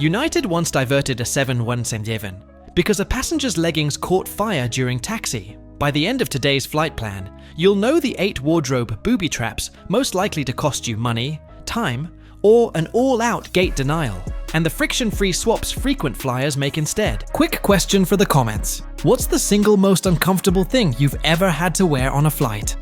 United once diverted a 717 because a passenger's leggings caught fire during taxi. By the end of today's flight plan, you'll know the 8 wardrobe booby-traps most likely to cost you money, time, or an all-out gate denial, and the friction-free swaps frequent flyers make instead. Quick question for the comments. What's the single most uncomfortable thing you've ever had to wear on a flight?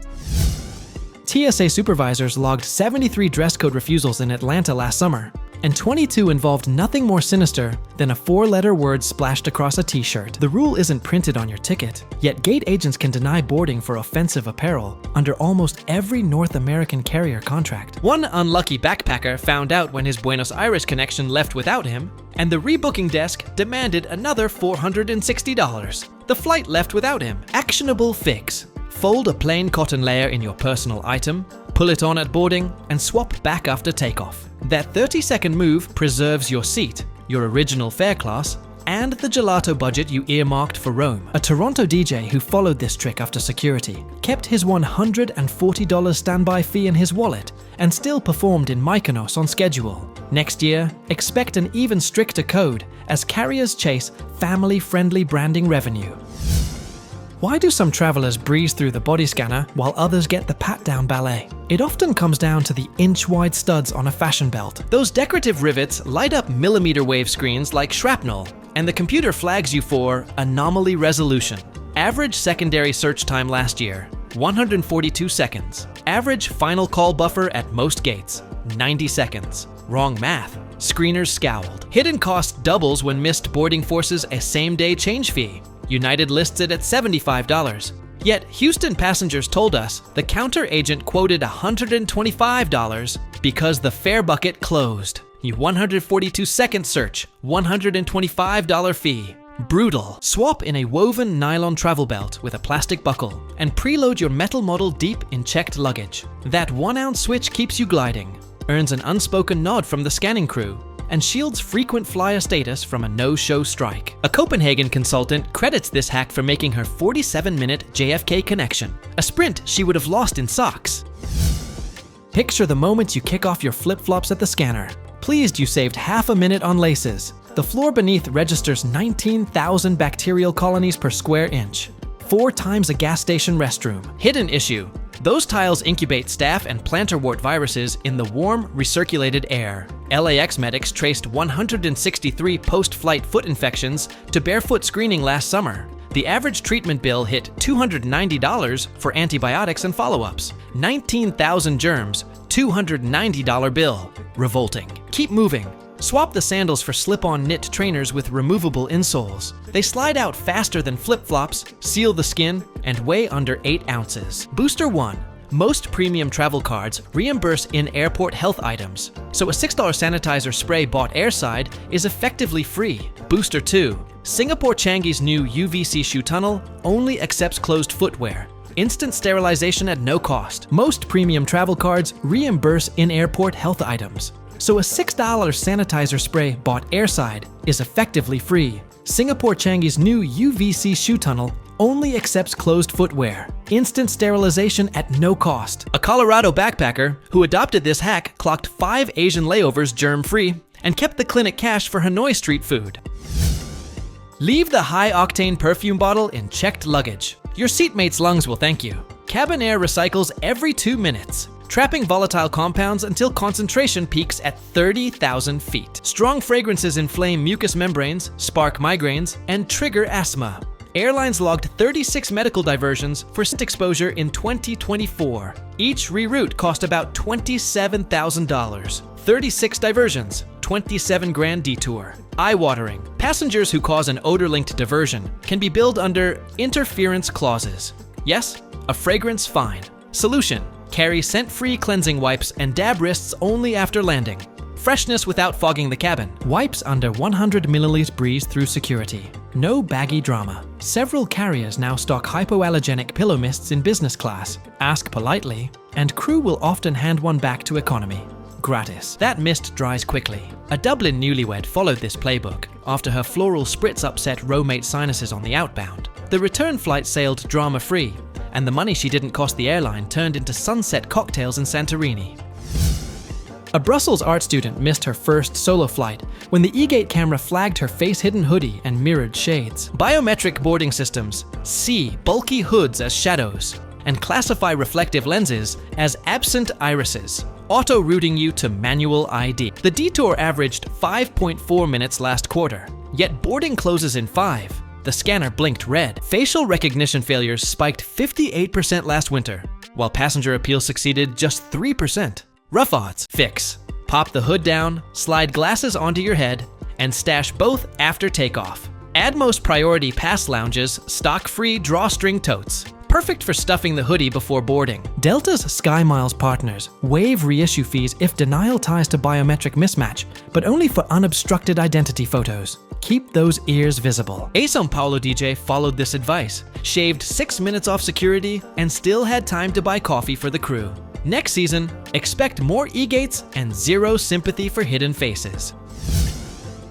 TSA supervisors logged 73 dress code refusals in Atlanta last summer, and 22 involved nothing more sinister than a 4-letter word splashed across a t-shirt. The rule isn't printed on your ticket, yet gate agents can deny boarding for offensive apparel under almost every North American carrier contract. One unlucky backpacker found out when his Buenos Aires connection left without him, and the rebooking desk demanded another $460. The flight left without him. Actionable fix. Fold a plain cotton layer in your personal item, pull it on at boarding, and swap back after takeoff. That 30-second move preserves your seat, your original fare class, and the gelato budget you earmarked for Rome. A Toronto DJ who followed this trick after security kept his $140 standby fee in his wallet and still performed in Mykonos on schedule. Next year, expect an even stricter code as carriers chase family-friendly branding revenue. Why do some travelers breeze through the body scanner while others get the pat-down ballet? It often comes down to the inch-wide studs on a fashion belt. Those decorative rivets light up millimeter wave screens like shrapnel, and the computer flags you for anomaly resolution. Average secondary search time last year, 142 seconds. Average final call buffer at most gates, 90 seconds. Wrong math. Screeners scowled. Hidden cost doubles when missed boarding forces a same-day change fee. United lists it at $75. Yet Houston passengers told us the counter agent quoted $125 because the fare bucket closed. You 142-second search, $125 fee. Brutal. Swap in a woven nylon travel belt with a plastic buckle and preload your metal model deep in checked luggage. That 1-ounce switch keeps you gliding, earns an unspoken nod from the scanning crew, and shields frequent flyer status from a no-show strike. A Copenhagen consultant credits this hack for making her 47-minute JFK connection, a sprint she would have lost in socks. Picture the moment you kick off your flip-flops at the scanner. Pleased you saved half a minute on laces. The floor beneath registers 19,000 bacterial colonies per square inch, 4 times a gas station restroom. Hidden issue. Those tiles incubate staph and plantarwort viruses in the warm, recirculated air. LAX medics traced 163 post-flight foot infections to barefoot screening last summer. The average treatment bill hit $290 for antibiotics and follow-ups. 19,000 germs, $290 bill. Revolting. Keep moving. Swap the sandals for slip-on knit trainers with removable insoles. They slide out faster than flip-flops, seal the skin, and weigh under 8 ounces. Booster 1. Most premium travel cards reimburse in-airport health items, so a $6 sanitizer spray bought airside is effectively free. Booster 2. Singapore Changi's new UVC shoe tunnel only accepts closed footwear. Instant sterilization at no cost. Most premium travel cards reimburse in-airport health items, so a $6 sanitizer spray bought airside is effectively free. Singapore Changi's new UVC shoe tunnel only accepts closed footwear. Instant sterilization at no cost. A Colorado backpacker who adopted this hack clocked 5 Asian layovers germ-free and kept the clinic cash for Hanoi street food. Leave the high-octane perfume bottle in checked luggage. Your seatmate's lungs will thank you. Cabin air recycles every 2 minutes, trapping volatile compounds until concentration peaks at 30,000 feet. Strong fragrances inflame mucous membranes, spark migraines, and trigger asthma. Airlines logged 36 medical diversions for scent exposure in 2024. Each reroute cost about $27,000. 36 diversions, 27 grand detour. Eye-watering. Passengers who cause an odor-linked diversion can be billed under interference clauses. Yes, a fragrance fine. Solution. Carry scent-free cleansing wipes and dab wrists only after landing. Freshness without fogging the cabin. Wipes under 100 milliliters breeze through security. No baggy drama. Several carriers now stock hypoallergenic pillow mists in business class. Ask politely, and crew will often hand one back to economy. Gratis. That mist dries quickly. A Dublin newlywed followed this playbook after her floral spritz upset roommate sinuses on the outbound. The return flight sailed drama-free, and the money she didn't cost the airline turned into sunset cocktails in Santorini. A Brussels art student missed her first solo flight when the e-gate camera flagged her face-hidden hoodie and mirrored shades. Biometric boarding systems see bulky hoods as shadows and classify reflective lenses as absent irises, auto-routing you to manual ID. The detour averaged 5.4 minutes last quarter, yet boarding closes in 5. The scanner blinked red. Facial recognition failures spiked 58% last winter, while passenger appeal succeeded just 3%. Rough odds. Fix. Pop the hood down, slide glasses onto your head, and stash both after takeoff. Atmos Priority Pass Lounges stock-free drawstring totes. Perfect for stuffing the hoodie before boarding. Delta's SkyMiles partners waive reissue fees if denial ties to biometric mismatch, but only for unobstructed identity photos. Keep those ears visible. A São Paulo DJ followed this advice, shaved 6 minutes off security, and still had time to buy coffee for the crew. Next season, expect more e-gates and zero sympathy for hidden faces.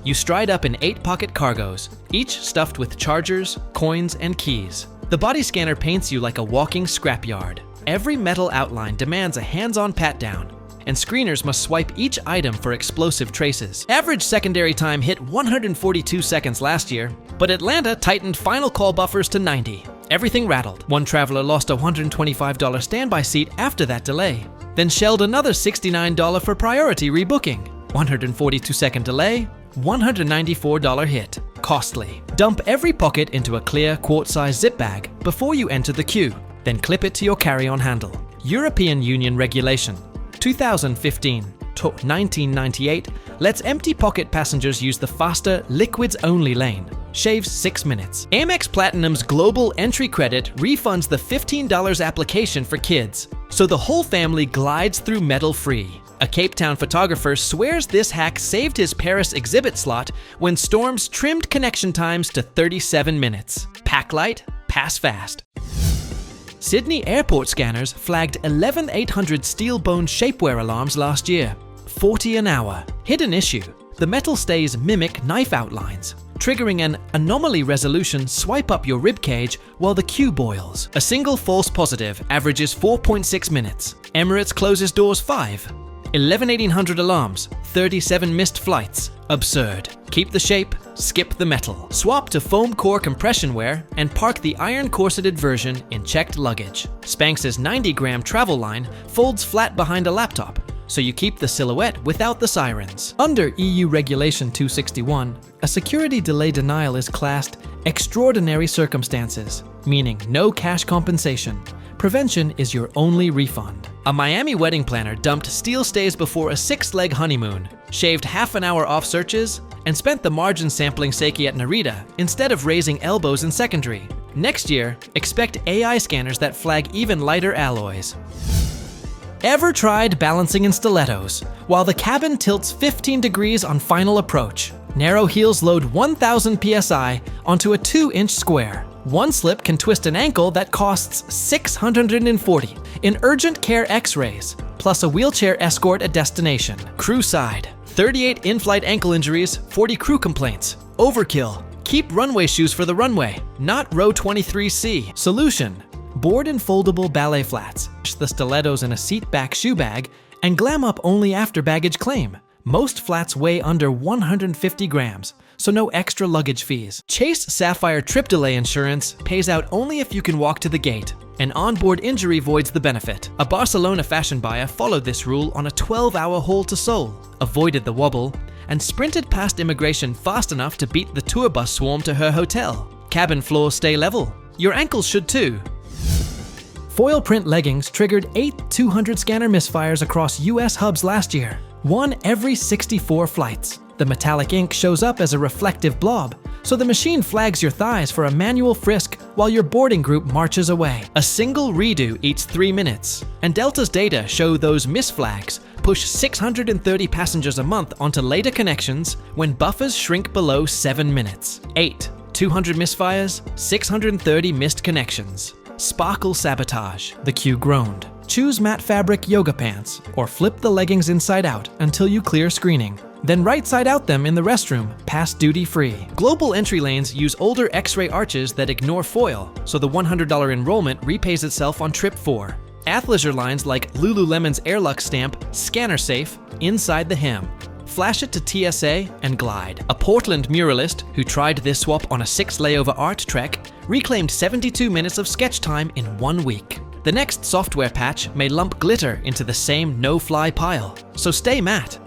You stride up in 8-pocket cargos, each stuffed with chargers, coins, and keys. The body scanner paints you like a walking scrapyard. Every metal outline demands a hands-on pat-down, and screeners must swipe each item for explosive traces. Average secondary time hit 142 seconds last year, but Atlanta tightened final call buffers to 90. Everything rattled. One traveler lost a $125 standby seat after that delay, then shelled another $69 for priority rebooking. 142-second delay, $194 hit. Costly. Dump every pocket into a clear quart-sized zip bag before you enter the queue, then clip it to your carry-on handle. European Union Regulation 2015 to 1998 lets empty pocket passengers use the faster liquids-only lane. Shaves 6 minutes. Amex Platinum's global entry credit refunds the $15 application for kids, so the whole family glides through metal-free. A Cape Town photographer swears this hack saved his Paris exhibit slot when storms trimmed connection times to 37 minutes. Pack light, pass fast. Sydney airport scanners flagged 11,800 steel-bone shapewear alarms last year. 40 an hour. Hidden issue. The metal stays mimic knife outlines, triggering an anomaly resolution swipe up your ribcage while the queue boils. A single false positive averages 4.6 minutes. Emirates closes doors 5. 11,800 alarms, 37 missed flights. Absurd. Keep the shape, skip the metal. Swap to foam core compression wear and park the iron corseted version in checked luggage. Spanx's 90-gram travel line folds flat behind a laptop, so you keep the silhouette without the sirens. Under EU Regulation 261, a security delay denial is classed extraordinary circumstances, meaning no cash compensation. Prevention is your only refund. A Miami wedding planner dumped steel stays before a 6-leg honeymoon, shaved half an hour off searches, and spent the margin sampling Seiki at Narita instead of raising elbows in secondary. Next year, expect AI scanners that flag even lighter alloys. Ever tried balancing in stilettos while the cabin tilts 15 degrees on final approach? Narrow heels load 1,000 psi onto a 2-inch square. One slip can twist an ankle that costs $640 in urgent care x-rays, plus a wheelchair escort at destination. Crew side. 38 in-flight ankle injuries, 40 crew complaints. Overkill. Keep runway shoes for the runway, not row 23C. Solution. Board in foldable ballet flats. The stilettos in a seat-back shoe bag and glam up only after baggage claim. Most flats weigh under 150 grams, so no extra luggage fees. Chase Sapphire trip delay insurance pays out only if you can walk to the gate. An onboard injury voids the benefit. A Barcelona fashion buyer followed this rule on a 12-hour haul to Seoul, avoided the wobble, and sprinted past immigration fast enough to beat the tour bus swarm to her hotel. Cabin floors stay level. Your ankles should too. Foil print leggings triggered 8 200 scanner misfires across US hubs last year, 1 every 64 flights. The metallic ink shows up as a reflective blob, so the machine flags your thighs for a manual frisk while your boarding group marches away. A single redo eats 3 minutes, and Delta's data show those misflags push 630 passengers a month onto later connections when buffers shrink below 7 minutes. 8 200 misfires, 630 missed connections. Sparkle sabotage, the queue groaned. Choose matte fabric yoga pants, or flip the leggings inside out until you clear screening. Then right side out them in the restroom, past duty free. Global entry lanes use older X-ray arches that ignore foil, so the $100 enrollment repays itself on trip 4. Athleisure lines like Lululemon's Airlux stamp "Scanner Safe" inside the hem. Flash it to TSA and glide. A Portland muralist who tried this swap on a 6-layover art trek reclaimed 72 minutes of sketch time in 1 week. The next software patch may lump glitter into the same no-fly pile, so stay matte.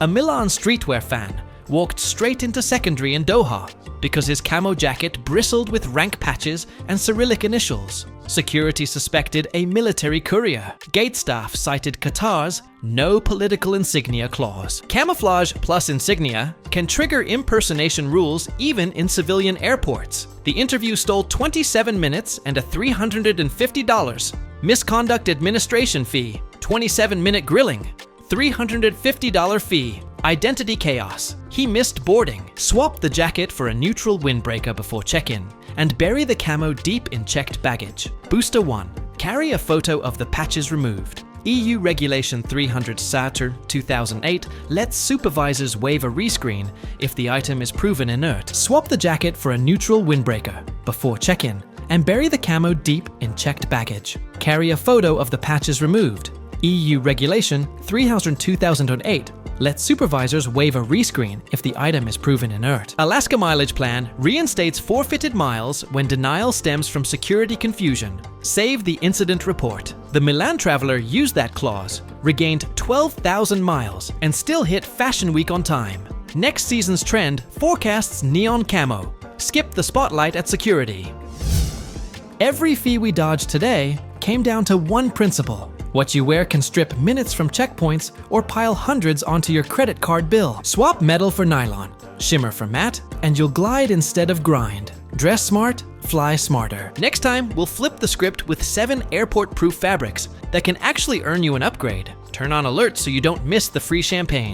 A Milan streetwear fan walked straight into secondary in Doha because his camo jacket bristled with rank patches and Cyrillic initials. Security suspected a military courier. Gate staff cited Qatar's "no political insignia" clause. Camouflage plus insignia can trigger impersonation rules even in civilian airports. The interview stole 27 minutes and a $350. Misconduct administration fee, 27-minute grilling, $350 fee. Identity chaos. He missed boarding. Swap the jacket for a neutral windbreaker before check-in and bury the camo deep in checked baggage. Booster 1. Carry a photo of the patches removed. EU Regulation 300 Satur 2008 lets supervisors waive a rescreen if the item is proven inert. Swap the jacket for a neutral windbreaker before check-in and bury the camo deep in checked baggage. Carry a photo of the patches removed. EU Regulation 300 2008 lets supervisors waive a rescreen if the item is proven inert. Alaska Mileage Plan reinstates forfeited miles when denial stems from security confusion. Save the incident report. The Milan traveler used that clause, regained 12,000 miles, and still hit Fashion Week on time. Next season's trend forecasts neon camo. Skip the spotlight at security. Every fee we dodged today came down to one principle. What you wear can strip minutes from checkpoints or pile hundreds onto your credit card bill. Swap metal for nylon, shimmer for matte, and you'll glide instead of grind. Dress smart, fly smarter. Next time, we'll flip the script with 7 airport-proof fabrics that can actually earn you an upgrade. Turn on alerts so you don't miss the free champagne.